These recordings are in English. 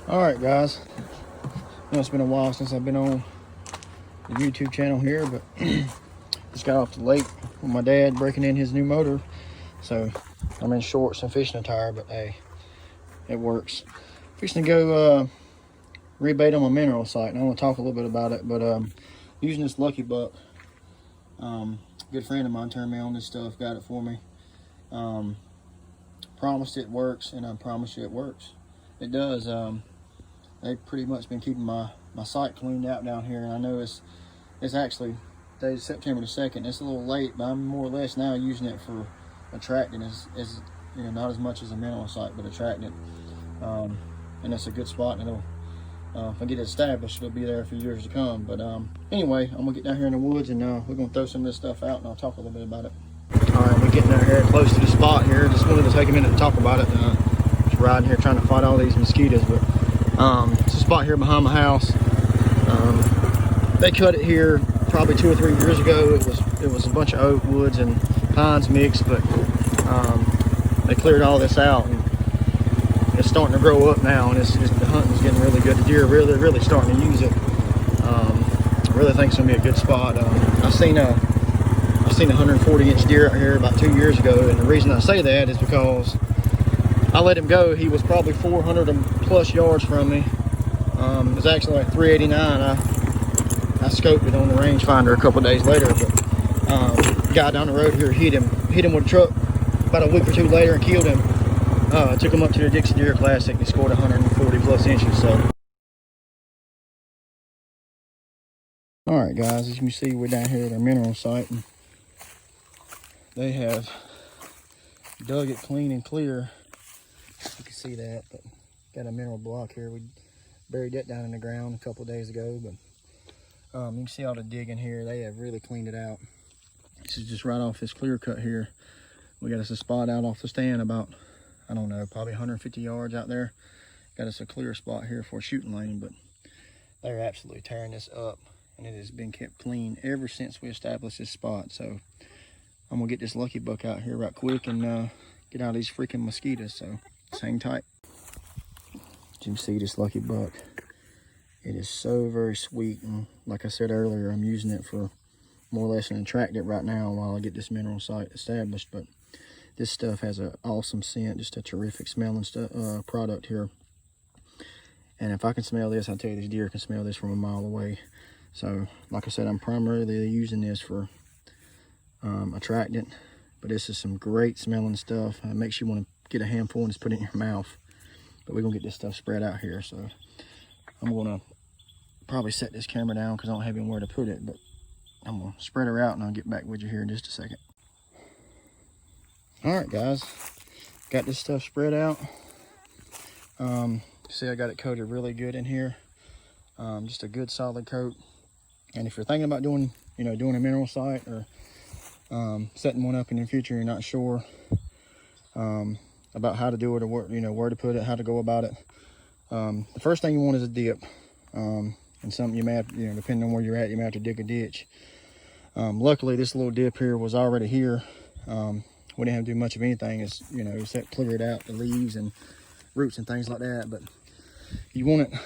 All right, guys. I know it's been a while since I've been on the YouTube channel here, but just got off the lake with my dad breaking in his new motor. So I'm in shorts and fishing attire, but hey, it works. Fishing to go rebait on my mineral site, and I want to talk a little bit about it. But using this Lucky Buck, good friend of mine turned me on this stuff, got it for me. Promised it works, and I promise you it works. It does. They've pretty much been keeping my site cleaned out down here, and I know it's actually September the 2nd. It's a little late, but I'm more or less now using it for attracting, as you know, not as much as a mineral site, but attracting. And that's a good spot, and it'll if I get it established, it'll be there for years to come. But anyway, I'm gonna get down here in the woods, and we're gonna throw some of this stuff out, and I'll talk a little bit about it. All right, we're getting down here close to the spot here. Just wanted to take a minute to talk about it. Just riding here trying to fight all these mosquitoes, but it's a spot here behind my house. They cut it here probably 2 or 3 years ago. It was a bunch of oak woods and pines mixed, but they cleared all this out, and it's starting to grow up now, and the hunting's getting really good. The deer are really starting to use it. I really think it's gonna be a good spot. I've seen a 140-inch deer out here about 2 years ago, and the reason I say that is because I let him go. He was probably 400 plus yards from me. It was actually like 389. I scoped it on the rangefinder a couple days later, but the guy down the road here hit him with a truck about a week or two later and killed him. Took him up to the Dixie Deer Classic. He scored 140 plus inches. So, all right, guys, as you can see, we're down here at our mineral site, and they have dug it clean and clear. You can see that, but got a mineral block here. We buried that down in the ground a couple of days ago, but you can see all the digging here. They have really cleaned it out. This is just right off this clear cut here. We got us a spot out off the stand about, I don't know, probably 150 yards out there. Got us a clear spot here for a shooting lane, but they're absolutely tearing this up, and it has been kept clean ever since we established this spot. So I'm gonna get this Lucky Buck out here right quick and get out of these freaking mosquitoes. So just hang tight. As you can see, this Lucky Buck, it is so very sweet, and like I said earlier, I'm using it for more or less an attractant right now while I get this mineral site established. But this stuff has an awesome scent, just a terrific smelling product here. And if I can smell this, I tell you, this deer can smell this from a mile away. So like I said, I'm primarily using this for attractant, but this is some great smelling stuff. It makes you want to get a handful and just put it in your mouth. But we're gonna get this stuff spread out here, so I'm gonna probably set this camera down because I don't have anywhere to put it, but I'm gonna spread her out and I'll get back with you here in just a second. All right, guys, got this stuff spread out. See, I got it coated really good in here. Just a good solid coat. And if you're thinking about doing a mineral site or setting one up in the future, you're not sure about how to do it or where to put it, how to go about it. The first thing you want is a dip. And something you may have, depending on where you're at, you may have to dig a ditch. Luckily, this little dip here was already here. We didn't have to do much of anything. It's, except clear it out, the leaves and roots and things like that. But you want it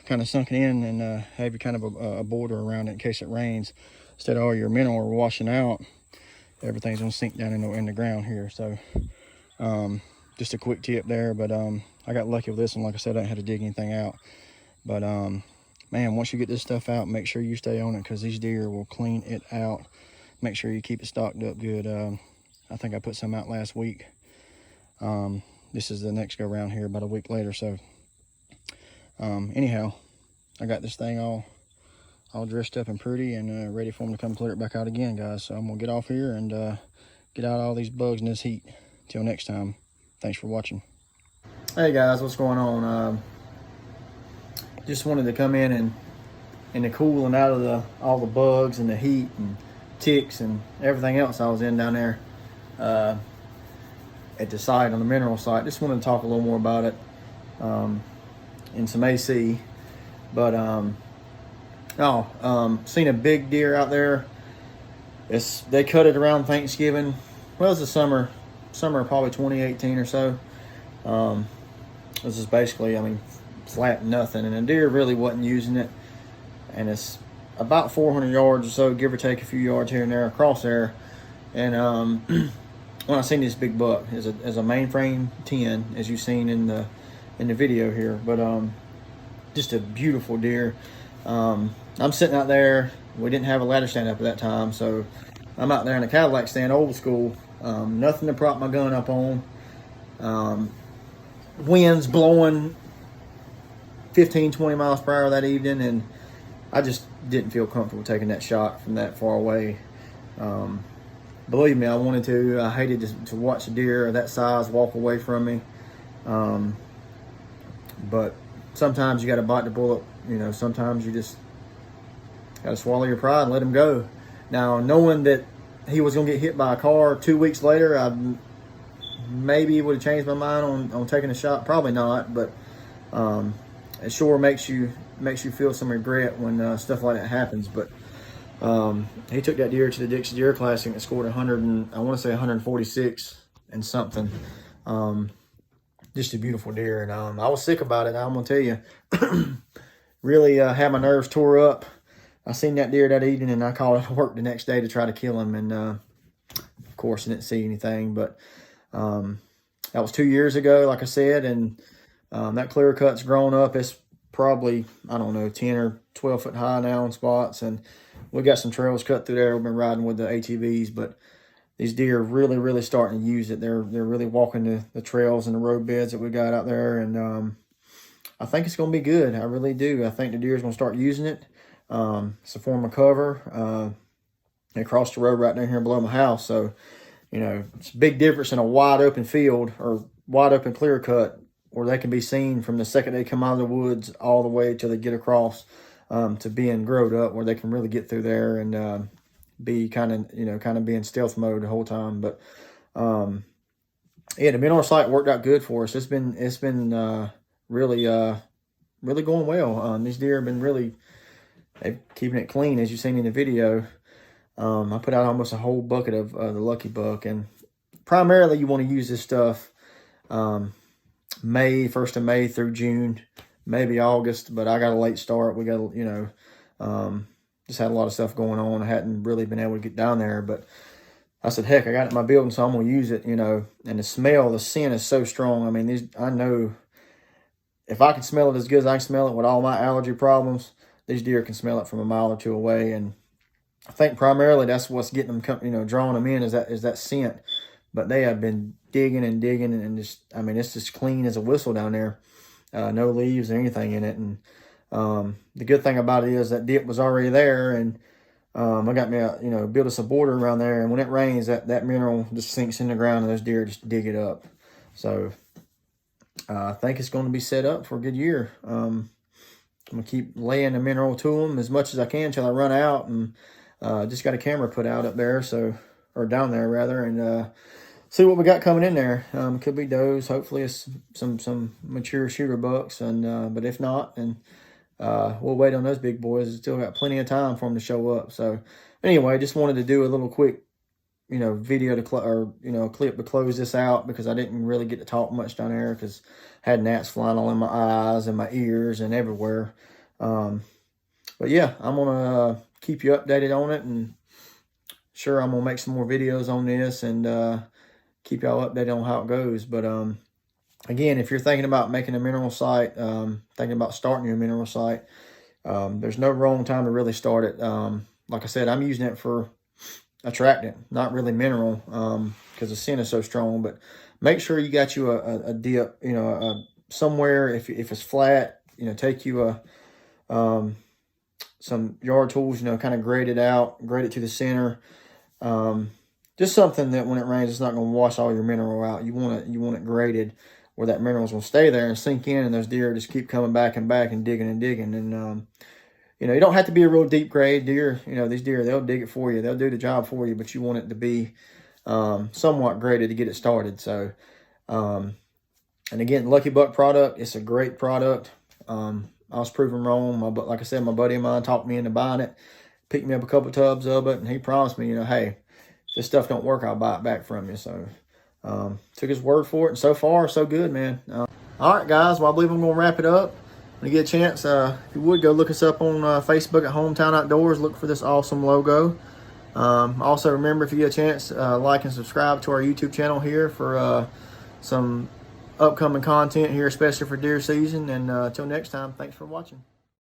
kind of sunken in and have you kind of a border around it in case it rains. Instead of all your mineral washing out, everything's gonna sink down in the ground here. So just a quick tip there. But I got lucky with this one. Like I said, I didn't have to dig anything out. But man, once you get this stuff out, make sure you stay on it, because these deer will clean it out. Make sure you keep it stocked up good. I think I put some out last week. This is the next go round here about a week later. So anyhow, I got this thing all dressed up and pretty and ready for them to come clear it back out again, guys. So I'm gonna get off here and get out all these bugs in this heat. Till next time, thanks for watching. Hey guys, what's going on? Just wanted to come in and the cooling out of all the bugs and the heat and ticks and everything else I was in down there at the site, on the mineral site. Just wanted to talk a little more about it in some AC. But seen a big deer out there. They cut it around Thanksgiving. Well, it was the summer probably 2018 or so. This is basically, flat nothing, and the deer really wasn't using it. And it's about 400 yards or so, give or take a few yards here and there across there. And when I seen this big buck as a mainframe 10, as you've seen in the video here, but just a beautiful deer. I'm sitting out there. We didn't have a ladder stand up at that time, so I'm out there in a Cadillac stand, old school. Nothing to prop my gun up on. Winds blowing 15, 20 miles per hour that evening, and I just didn't feel comfortable taking that shot from that far away. Believe me, I wanted to. I hated to watch a deer of that size walk away from me. But sometimes you got to bite the bullet. You know, sometimes you just got to swallow your pride and let him go. Now, knowing that he was going to get hit by a car 2 weeks later, I maybe would have changed my mind on taking a shot. Probably not, but it sure makes you feel some regret when stuff like that happens. But he took that deer to the Dixie Deer Classic and scored 100 and I want to say 146 and something. Just a beautiful deer, and I was sick about it. I'm gonna tell you, really had my nerves tore up. I seen that deer that evening, and I called to work the next day to try to kill him, and of course I didn't see anything. But that was 2 years ago, like I said, and that clear cut's grown up. It's probably, I don't know, 10 or 12 foot high now in spots, and we got some trails cut through there. We've been riding with the ATVs, but these deer are really starting to use it. They're really walking the trails and the road beds that we got out there, and I think it's going to be good. I really do. I think the deer is going to start using it. It's a form of cover. They crossed the road right down here below my house, so you know it's a big difference in a wide open field or wide open clear cut where they can be seen from the second they come out of the woods all the way till they get across to being growed up, where they can really get through there and be kind of be in stealth mode the whole time. But yeah, the mineral site worked out good for us. It's been really going well. These deer have been really keeping it clean, as you've seen in the video. I put out almost a whole bucket of the Lucky Buck, and primarily you want to use this stuff May, 1st of May through June, maybe August, but I got a late start. We got, just had a lot of stuff going on. I hadn't really been able to get down there, but I said, heck, I got it in my building, so I'm going to use it, and the smell, the scent is so strong. I mean, I know if I can smell it as good as I can smell it with all my allergy problems, these deer can smell it from a mile or two away. And I think primarily that's what's getting them, drawing them in is that scent. But they have been digging and just, I mean, it's just clean as a whistle down there. No leaves or anything in it. And the good thing about it is that dip was already there, and I got me built us a border around there, and when it rains, that mineral just sinks in the ground, and those deer just dig it up. So I think it's going to be set up for a good year. I'm gonna keep laying the mineral to them as much as I can till I run out, and just got a camera put out up there, or down there rather, and see what we got coming in there. Could be does, hopefully it's some mature shooter bucks, and but if not, then we'll wait on those big boys. We've still got plenty of time for them to show up. So anyway, just wanted to do a little quick, video clip to close this out, because I didn't really get to talk much down there because I had gnats flying all in my eyes and my ears and everywhere. But yeah, I'm gonna keep you updated on it, and sure, I'm gonna make some more videos on this and keep y'all updated on how it goes. But again, if you're thinking about making a mineral site, thinking about starting your mineral site, there's no wrong time to really start it. Like I said, I'm using it for attractant, not really mineral, because the scent is so strong. But make sure you got you a dip, somewhere. If it's flat, take you some yard tools, kind of grade it out, grade it to the center. Just something that when it rains, it's not going to wash all your mineral out. You want it graded where that mineral is going to stay there and sink in, and those deer just keep coming back and back and digging. And you don't have to be a real deep grade deer. These deer, they'll dig it for you. They'll do the job for you, but you want it to be somewhat graded to get it started. So, and again, Lucky Buck product, it's a great product. I was proven wrong. Like I said, my buddy of mine talked me into buying it, picked me up a couple tubs of it, and he promised me, hey, if this stuff don't work, I'll buy it back from you. So took his word for it, and so far, so good, man. All right, guys, well, I believe I'm going to wrap it up. when you get a chance, if you would, go look us up on Facebook at Hometown Outdoors. Look for this awesome logo. Also, remember, if you get a chance, like and subscribe to our YouTube channel here for some upcoming content here, especially for deer season. And until next time, thanks for watching.